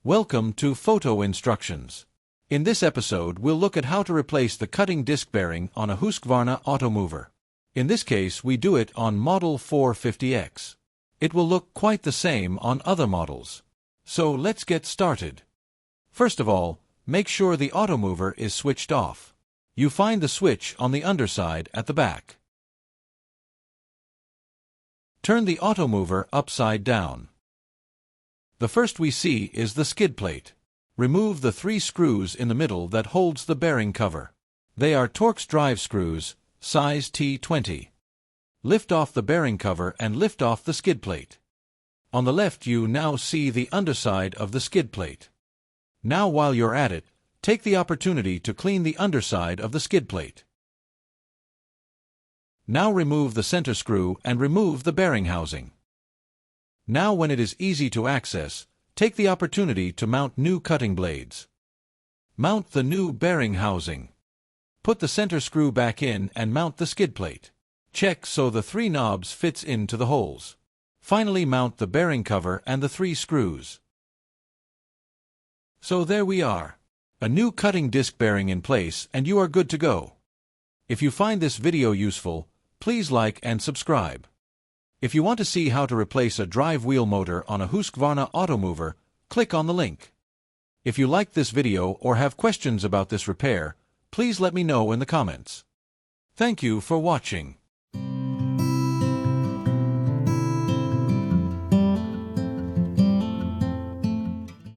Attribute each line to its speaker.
Speaker 1: Welcome to Photo Instructions. In this episode, we'll look at how to replace the cutting disc bearing on a Husqvarna Automover. In this case, we do it on model 450X. It will look quite the same on other models. So let's get started. First of all, make sure the Automover is switched off. You find the switch on the underside at the back. Turn the Automover upside down. The first we see is the skid plate. Remove the 3 screws in the middle that holds the bearing cover. They are Torx drive screws, size T20. Lift off the bearing cover and lift off the skid plate. On the left you now see the underside of the skid plate. Now while you're at it, take the opportunity to clean the underside of the skid plate. Now remove the center screw and remove the bearing housing. Now when it is easy to access, take the opportunity to mount new cutting blades. Mount the new bearing housing. Put the center screw back in and mount the skid plate. Check so the 3 knobs fits into the holes. Finally mount the bearing cover and the 3 screws. So there we are. A new cutting disc bearing in place and you are good to go. If you find this video useful, please like and subscribe. If you want to see how to replace a drive wheel motor on a Husqvarna Automover, click on the link. If you liked this video or have questions about this repair, please let me know in the comments. Thank you for watching.